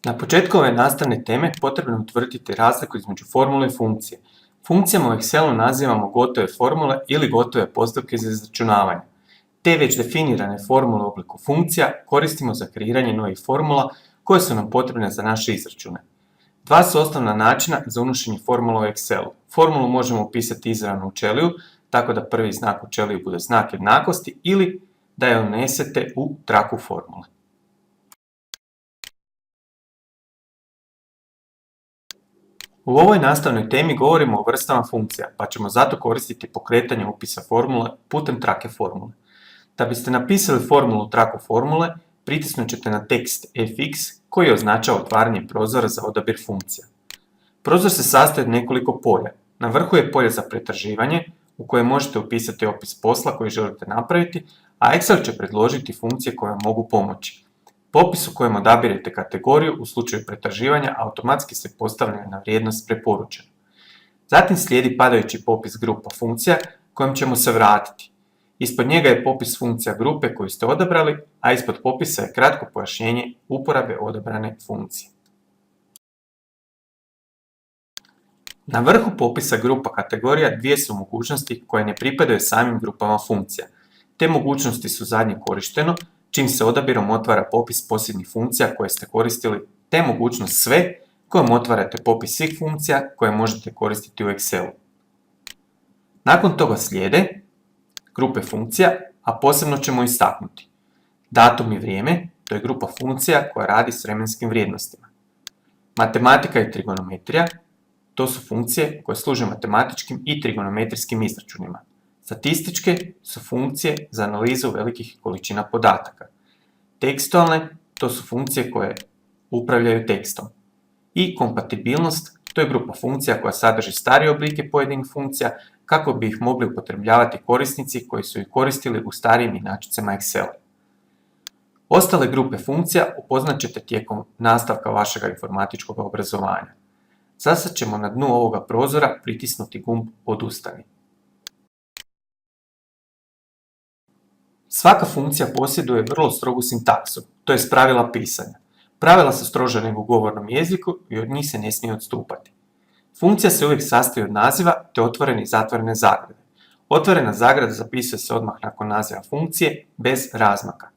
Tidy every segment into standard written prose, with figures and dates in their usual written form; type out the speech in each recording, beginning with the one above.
Na početku ove nastavne teme potrebno je utvrditi razliku između formule i funkcije. Funkcijama u Excelu nazivamo gotove formule ili gotove postavke za izračunavanje. Te već definirane formule u obliku funkcija koristimo za kreiranje novih formula koje su nam potrebne za naše izračune. Dva su osnovna načina za unošenje formula u Excelu. Formulu možemo upisati izravno u ćeliju, tako da prvi znak u ćeliji bude znak jednakosti ili da je unesete u traku formule. U ovoj nastavnoj temi govorimo o vrstama funkcija, pa ćemo zato koristiti pokretanje upisa formule putem trake formule. Da biste napisali formulu u traku formule, pritisnut ćete na tekst fx koji označava otvaranje prozora za odabir funkcija. Prozor se sastoji od nekoliko polja. Na vrhu je polje za pretraživanje u kojem možete upisati opis posla koji želite napraviti, a Excel će predložiti funkcije koje vam mogu pomoći. Popis u kojem odabirete kategoriju u slučaju pretraživanja automatski se postavlja na vrijednost preporučena. Zatim slijedi padajući popis grupa funkcija kojem ćemo se vratiti. Ispod njega je popis funkcija grupe koju ste odabrali, a ispod popisa je kratko pojašnjenje uporabe odabrane funkcije. Na vrhu popisa grupa kategorija dvije su mogućnosti koje ne pripadaju samim grupama funkcija. Te mogućnosti su zadnje korišteno, čim se odabirom otvara popis posljednjih funkcija koje ste koristili, te mogućnost sve kojom otvarate popis svih funkcija koje možete koristiti u Excelu. Nakon toga slijede grupe funkcija, a posebno ćemo istaknuti datum i vrijeme, to je grupa funkcija koja radi s vremenskim vrijednostima. Matematika i trigonometrija, to su funkcije koje služe matematičkim i trigonometrijskim izračunima. Statističke su funkcije za analizu velikih količina podataka. Tekstualne, to su funkcije koje upravljaju tekstom. I kompatibilnost, to je grupa funkcija koja sadrži starije oblike pojedinih funkcija kako bi ih mogli upotrebljavati korisnici koji su ih koristili u starijim inačicama Excela. Ostale grupe funkcija upoznat ćete tijekom nastavka vašeg informatičkog obrazovanja. Zasad ćemo na dnu ovoga prozora pritisnuti gumb Odustani. Svaka funkcija posjeduje vrlo strogu sintaksu, to je pravila pisanja. Pravila su stroža nego u govornom jeziku i od njih se ne smije odstupati. Funkcija se uvijek sastoji od naziva te otvorene i zatvorene zagrade. Otvorena zagrada zapisuje se odmah nakon naziva funkcije bez razmaka.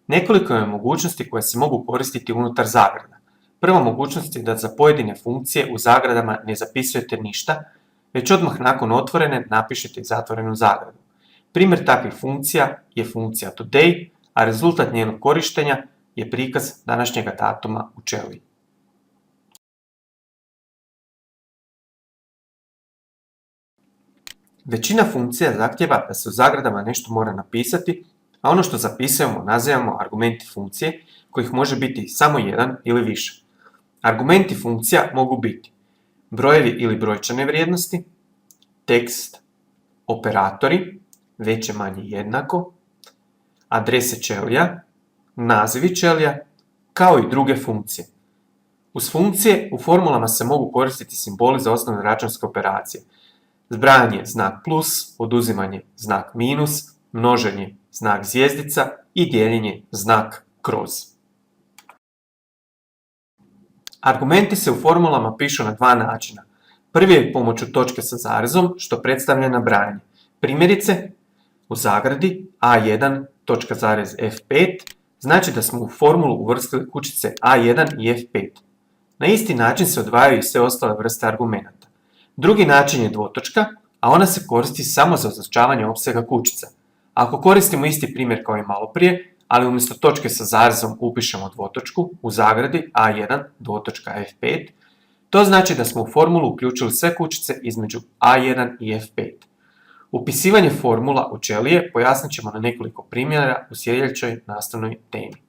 Nekoliko je mogućnosti koje se mogu koristiti unutar zagrada. Prva mogućnost je da za pojedine funkcije u zagradama ne zapisujete ništa, već odmah nakon otvorene napišete zatvorenu zagradu. Primjer takvih funkcija je funkcija today, a rezultat njenog korištenja je prikaz današnjega datuma u ćeliji. Većina funkcija zahtjeva da se u zagradama nešto mora napisati, a ono što zapisujemo nazivamo argumenti funkcije, kojih može biti samo jedan ili više. Argumenti funkcija mogu biti brojevi ili brojčane vrijednosti, tekst, operatori, veće manje jednako, adrese ćelija, nazivi ćelija, kao i druge funkcije. Uz funkcije u formulama se mogu koristiti simboli za osnovne računske operacije. Zbrajanje znak plus, oduzimanje znak minus, množenje znak zvjezdica i dijeljenje znak kroz. Argumenti se u formulama pišu na dva načina. Prvi je pomoću točke sa zarezom, što predstavlja nabrajanje. Primjerice, u zagradi A1, točka zarez F5, znači da smo u formulu uvrstili kućice A1 i F5. Na isti način se odvajaju i sve ostale vrste argumenata. Drugi način je dvotočka, a ona se koristi samo za označavanje opsega kućica. Ako koristimo isti primjer kao i malo prije, ali umjesto točke sa zarezom upišemo dvotočku u zagradi A1, dvotočka F5, to znači da smo u formulu uključili sve kućice između A1 i F5. Upisivanje formula u ćelije pojasnit ćemo na nekoliko primjera u sljedećoj nastavnoj temi.